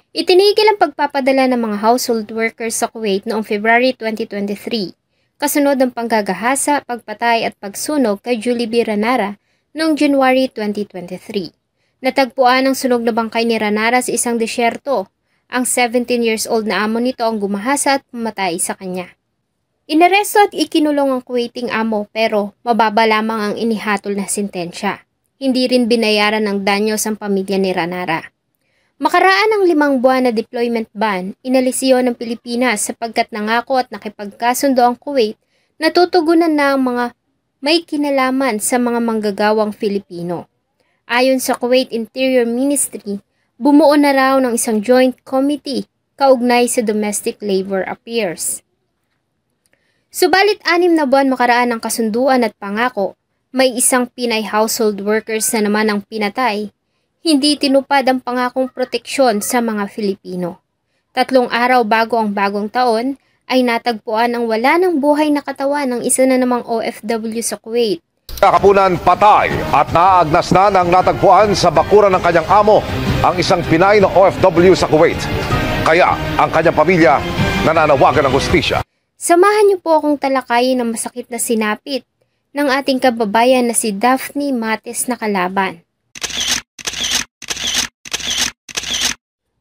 Itinigil ang pagpapadala ng mga household workers sa Kuwait noong February 2023, kasunod ng panggagahasa, pagpatay at pagsunog kay Julie B. Ranara noong January 2023. Natagpuan ang sunog na bangkay ni Ranara sa isang disyerto. Ang 17 years old na amo nito ang gumahasa at pumatay sa kanya. Inaresto at ikinulong ang Kuwaiting amo pero mababa lamang ang inihatol na sentensya. Hindi rin binayaran ng danyos ang pamilya ni Ranara. Makaraan ang 5 buwan na deployment ban, inalis iyon ng Pilipinas sapagkat nangako at nakipagkasundo ang Kuwait na tutugunan na ang mga may kinalaman sa mga manggagawang Filipino. Ayon sa Kuwait Interior Ministry, bumuo na raw ng isang joint committee kaugnay sa domestic labor affairs. Subalit 6 na buwan makaraan ang kasunduan at pangako, may isang Pinay household workers na naman ang pinatay. Hindi tinupad ang pangakong proteksyon sa mga Filipino. 3 araw bago ang bagong taon ay natagpuan ang wala ng buhay na katawan ng isa na namang OFW sa Kuwait. Kapunan patay at naaagnas na ng natagpuan sa bakuran ng kanyang amo ang isang Pinay na OFW sa Kuwait. Kaya ang kanyang pamilya nananawagan ng hustisya. Samahan niyo po akong talakayin ng masakit na sinapit ng ating kababayan na si Daphne Mates na kalaban.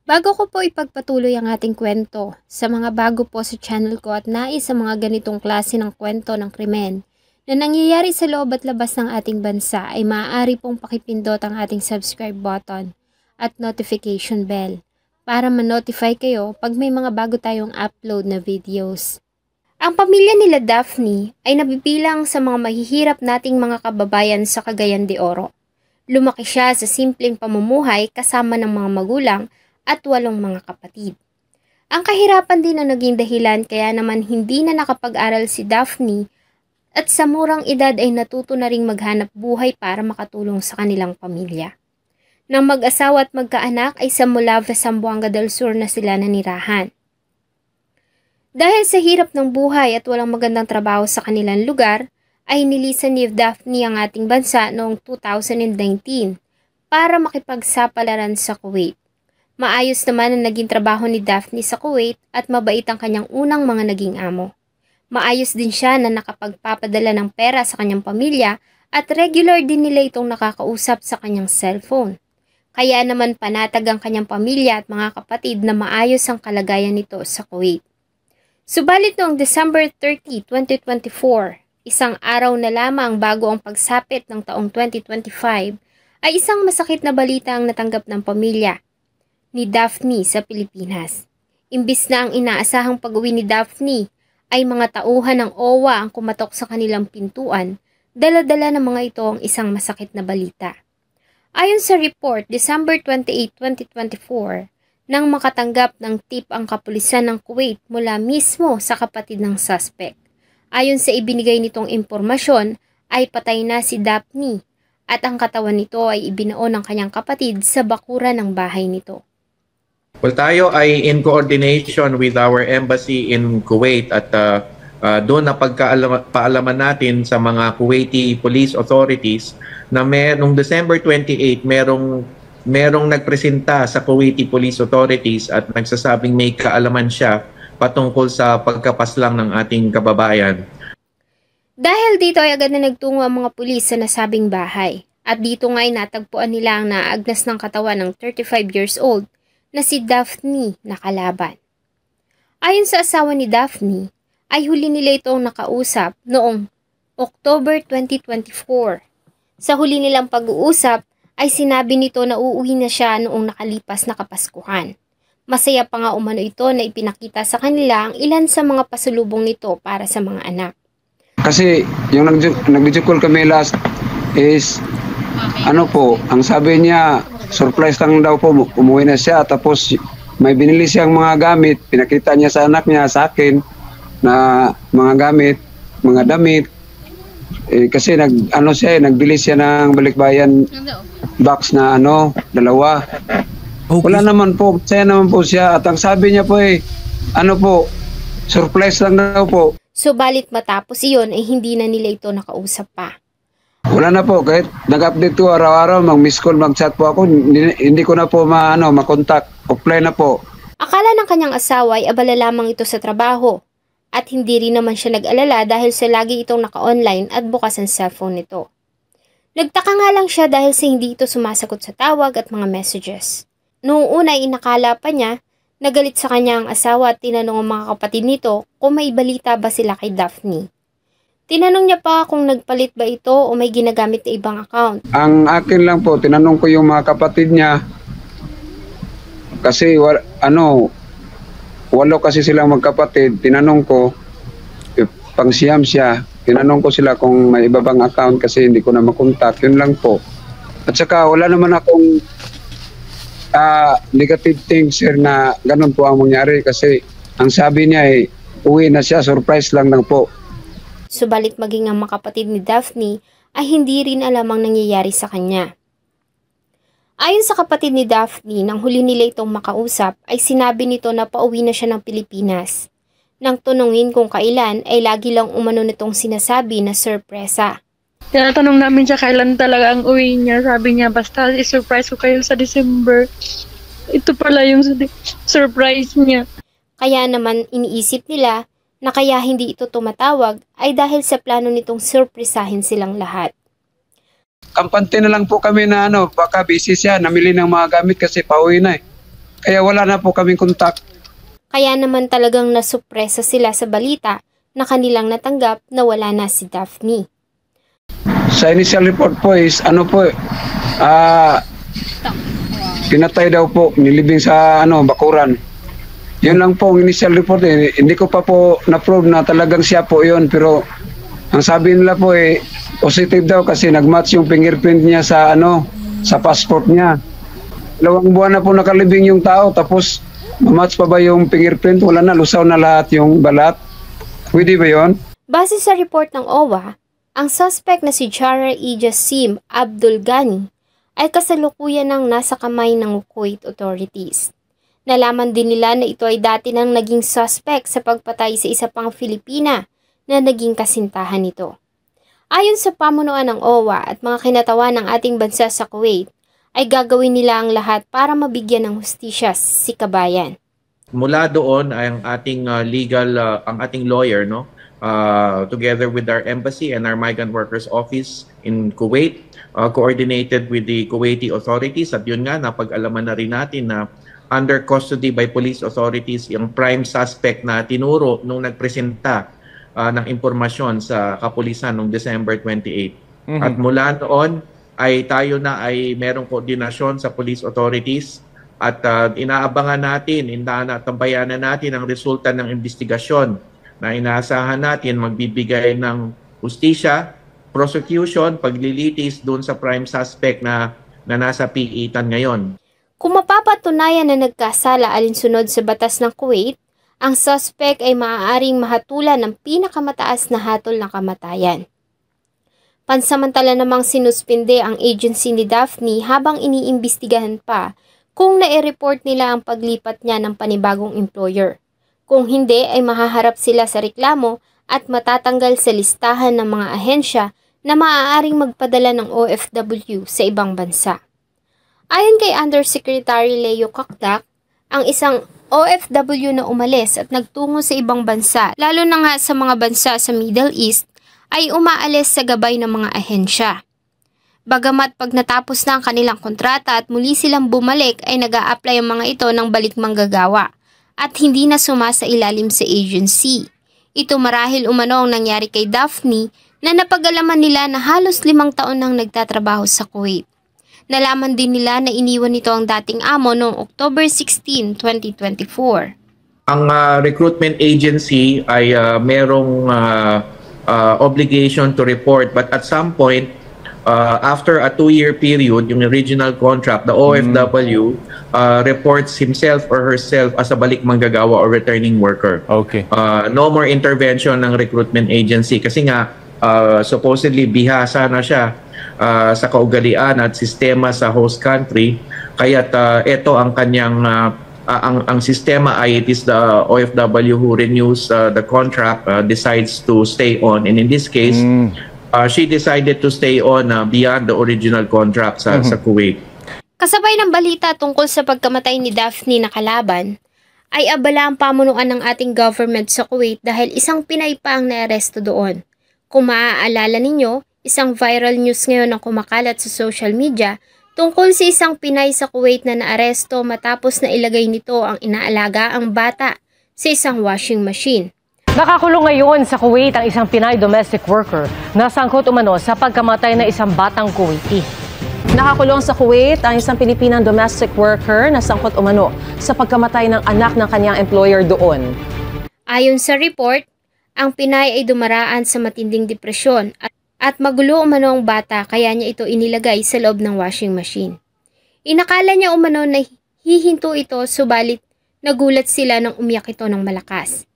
Bago ko po ipagpatuloy ang ating kwento, sa mga bago po sa channel ko at nais sa mga ganitong klase ng kwento ng krimen na nangyayari sa loob at labas ng ating bansa ay maaari pong pakipindot ang ating subscribe button at notification bell para ma-notify kayo pag may mga bago tayong upload na videos. Ang pamilya nila Daphne ay nabibilang sa mga mahihirap nating mga kababayan sa Cagayan de Oro. Lumaki siya sa simpleng pamumuhay kasama ng mga magulang at 8 mga kapatid. Ang kahirapan din ang naging dahilan kaya naman hindi na nakapag-aral si Daphne at sa murang edad ay natuto na ring maghanap buhay para makatulong sa kanilang pamilya. Nang mag-asawa at magkaanak ay sa Molave, Zamboanga del Sur na sila nanirahan. Dahil sa hirap ng buhay at walang magandang trabaho sa kanilang lugar, ay nilisan ni Daphne ang ating bansa noong 2019 para makipagsapalaran sa Kuwait. Maayos naman ang naging trabaho ni Daphne sa Kuwait at mabait ang kanyang unang mga naging amo. Maayos din siya na nakapagpapadala ng pera sa kanyang pamilya at regular din nila itong nakakausap sa kanyang cellphone. Kaya naman panatag ang kanyang pamilya at mga kapatid na maayos ang kalagayan nito sa Kuwait. Subalit noong December 30, 2024, isang araw na lamang bago ang pagsapit ng taong 2025, ay isang masakit na balita ang natanggap ng pamilya ni Daphne sa Pilipinas. Imbis na ang inaasahang pag-uwi ni Daphne ay mga tauhan ng OWA ang kumatok sa kanilang pintuan, dala-dala ng mga ito ang isang masakit na balita. Ayon sa report, December 28, 2024, nang makatanggap ng tip ang kapulisan ng Kuwait mula mismo sa kapatid ng suspect. Ayon sa ibinigay nitong impormasyon, ay patay na si Daphne at ang katawan nito ay ibinao ng kanyang kapatid sa bakuran ng bahay nito. Well, tayo ay in coordination with our embassy in Kuwait at doon na pagkaalaman natin sa mga Kuwaiti police authorities na noong December 28 merong nagpresenta sa Kuwaiti police authorities at nagsasabing may kaalaman siya patungkol sa pagkapaslang ng ating kababayan. Dahil dito ay agad na nagtungo ang mga pulis sa nasabing bahay at dito nga ay natagpuan nila ang naagnas ng katawan ng 35 years old na si Daphne na kalaban. Ayon sa asawa ni Daphne, ay huli nila itong nakausap noong October 2024. Sa huli nilang pag-uusap, ay sinabi nito na uuwi na siya noong nakalipas na Kapaskuhan. Masaya pa nga umano ito na ipinakita sa kanila ang ilan sa mga pasulubong nito para sa mga anak. Kasi yung nag-video call kami last is, ang sabi niya, surprise lang daw po, umuwi na siya. Tapos may binili siyang mga gamit, pinakita niya sa anak niya, sa akin, na mga gamit, mga damit. Kasi nagbili siya ng balikbayan box na 2. Okay. Wala naman po, saya naman po siya. At ang sabi niya po surprise lang daw po. Subalit matapos iyon ay hindi na nila ito nakausap pa. Wala na po, kahit nag-update ko araw-araw, mag-miss call, mag-chat po ako, hindi ko na po makontak. supply na po. Akala ng kanyang asawa ay abala lamang ito sa trabaho at hindi rin naman siya nag-alala dahil sa lagi itong naka-online at bukas ang cellphone nito. Nagtaka nga lang siya dahil sa hindi ito sumasagot sa tawag at mga messages. Noong una ay inakala pa niya, nagalit sa kanya ang asawa at tinanong ang mga kapatid nito kung may balita ba sila kay Daphne. Tinanong niya pa kung nagpalit ba ito o may ginagamit na ibang account. Ang akin lang po, tinanong ko yung mga kapatid niya kasi walo kasi silang magkapatid. Tinanong ko, pang siyam siya, tinanong ko sila kung may iba bang account kasi hindi ko na makontak. Yun lang po. At saka wala naman akong negative things sir na ganun po ang mangyari kasi ang sabi niya ay uwi na siya, surprise lang po. Subalit maging ang mga kapatid ni Daphne ay hindi rin alam ang nangyayari sa kanya. Ayon sa kapatid ni Daphne, nang huli nila itong makausap ay sinabi nito na pauwi na siya ng Pilipinas. Nang tunungin kung kailan ay lagi lang umano nitong sinasabi na sorpresa. Tinatanong namin siya kailan talaga ang uwi niya. Sabi niya, basta i-surprise ko kayo sa December. Ito pala yung surprise niya. Kaya naman iniisip nila na kaya hindi ito tumatawag ay dahil sa plano nitong surpresahin silang lahat. Kampante na lang po kami na baka busy siya, namili ng mga gamit kasi pauwi na eh. Kaya wala na po kaming kontak. Kaya naman talagang nasupresa sila sa balita na kanilang natanggap na wala na si Daphne. Sa initial report po is pinatay daw po, nilibing sa bakuran. Yun lang po ang initial report eh. Hindi ko pa po na-prove na talagang siya po yun, pero ang sabi nila po positive daw kasi nag-match yung fingerprint niya sa sa passport niya. 2 buwan na po nakalibing yung tao tapos ma-match pa ba yung fingerprint? Wala na, lusaw na lahat yung balat. Pwede ba yun? Base sa report ng OWA, ang suspect na si Jara Jassim Abdul Ghani ay kasalukuyan ng nasa kamay ng Kuwait authorities. Nalaman din nila na ito ay dati nang naging suspect sa pagpatay sa isa pang Filipina na naging kasintahan nito. Ayon sa pamunuan ng OWA at mga kinatawan ng ating bansa sa Kuwait, ay gagawin nila ang lahat para mabigyan ng hustisya si kabayan. Mula doon ay ang ating ang ating lawyer together with our embassy and our migrant workers office in Kuwait, coordinated with the Kuwaiti authorities at yun nga napag-alaman na rin natin na under custody by police authorities yung prime suspect na tinuro nung nagpresenta ng impormasyon sa kapulisan noong December 28. At mula noon ay tayo na ay merong koordinasyon sa police authorities at inaabangan natin, tambayanan natin ang resulta ng investigasyon na inaasahan natin magbibigay ng hustisya, prosecution, paglilitis doon sa prime suspect na nasa piitan ngayon. Kung mapapatunayan na nagkasala alinsunod sa batas ng Kuwait, ang suspect ay maaaring mahatulan ng pinakamataas na hatol ng kamatayan. Pansamantala namang sinuspinde ang agency ni Daphne habang iniimbestigahan pa kung nai-report nila ang paglipat niya ng panibagong employer. Kung hindi ay mahaharap sila sa reklamo at matatanggal sa listahan ng mga ahensya na maaaring magpadala ng OFW sa ibang bansa. Ayon kay Undersecretary Leo Kakdak, ang isang OFW na umalis at nagtungo sa ibang bansa, lalo na nga sa mga bansa sa Middle East, ay umaalis sa gabay ng mga ahensya. Bagamat pag natapos na ang kanilang kontrata at muli silang bumalik ay nag-a-apply ang mga ito ng balik manggagawa at hindi na sumasailalim sa agency. Ito marahil umano ang nangyari kay Daphne na napag-alaman nila na halos 5 taon nang nagtatrabaho sa Kuwait. Nalaman din nila na iniwan nito ang dating amo noong October 16, 2024. Ang recruitment agency ay merong obligation to report but at some point after a 2-year period, yung original contract, the OFW reports himself or herself as a balik manggagawa or returning worker. Okay. No more intervention ng recruitment agency kasi nga supposedly bihasa na siya sa kaugalian at sistema sa host country. Kaya't ito ang kanyang ang sistema ay it is the OFW who renews the contract, decides to stay on, and in this case she decided to stay on beyond the original contract sa Kuwait. Kasabay ng balita tungkol sa pagkamatay ni Daphne na kalaban, ay abala ang pamunuan ng ating government sa Kuwait dahil isang Pinay pa ang naaresto doon. Kung maaalala ninyo, isang viral news ngayon ang kumakalat sa social media tungkol sa isang Pinay sa Kuwait na naaresto matapos na ilagay nito ang inaalaga-ang bata sa isang washing machine. Nakakulong ngayon sa Kuwait ang isang Pinay domestic worker na sangkot umano sa pagkamatay ng isang batang Kuwaiti. Nakakulong sa Kuwait ang isang Pilipinang domestic worker na sangkot umano sa pagkamatay ng anak ng kanyang employer doon. Ayon sa report, ang Pinay ay dumaraan sa matinding depresyon at magulo umano ang bata kaya niya ito inilagay sa loob ng washing machine. Inakala niya umano na hihinto ito subalit nagulat sila nang umiyak ito ng malakas.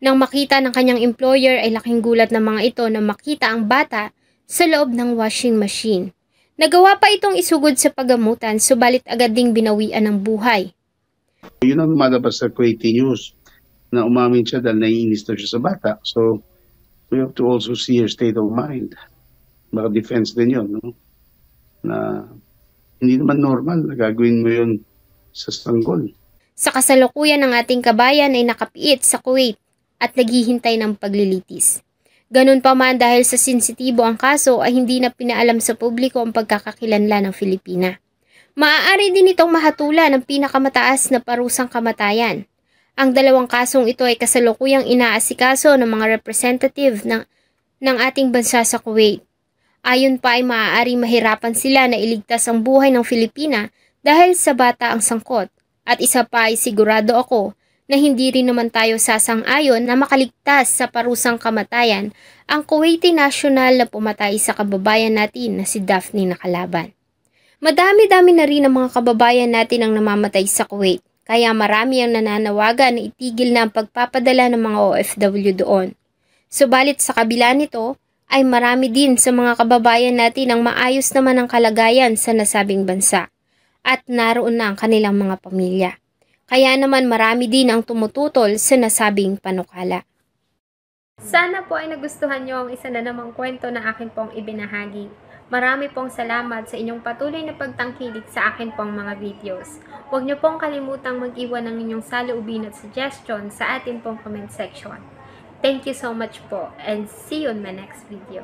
Nang makita ng kanyang employer ay laking gulat ng mga ito na makita ang bata sa loob ng washing machine. Nagawa pa itong isugod sa paggamutan subalit agad ding binawian ng buhay. Yun ang lumalabas sa Kuwaiti News na umamin siya dahil naiinis na siya sa bata. So, we have to also see her state of mind. Baka defense din yun, no? Na hindi naman normal na gagawin mo yun sa sanggol. Sa kasalukuyan ng ating kabayan ay nakapiit sa Kuwait at naghihintay ng paglilitis. Ganun pa man dahil sa sensitibo ang kaso ay hindi na pinaalam sa publiko ang pagkakakilanlan ng Filipina. Maaari din itong mahatulan ng pinakamataas na parusang kamatayan. Ang dalawang kasong ito ay kasalukuyang inaasikaso ng mga representative ng ating bansa sa Kuwait. Ayon pa ay maaaring mahirapan sila na iligtas ang buhay ng Filipina dahil sa bata ang sangkot. At isa pa ay sigurado ako na hindi rin naman tayo sasang-ayon na makaligtas sa parusang kamatayan ang Kuwaiti national na pumatay sa kababayan natin na si Daphne na kalaban. Madami-dami na rin ang mga kababayan natin ang namamatay sa Kuwait, kaya marami ang nananawagan na itigil na ang pagpapadala ng mga OFW doon. Subalit sa kabila nito, ay marami din sa mga kababayan natin ang maayos naman ang kalagayan sa nasabing bansa at naroon na ang kanilang mga pamilya. Kaya naman marami din ang tumututol sa nasabing panukala. Sana po ay nagustuhan nyo ang isa na namang kwento na akin pong ibinahagi. Marami pong salamat sa inyong patuloy na pagtangkilik sa akin pong mga videos. Huwag nyo pong kalimutang mag-iwan ng inyong saloobin at suggestion sa atin pong comment section. Thank you so much po and see you on my next video.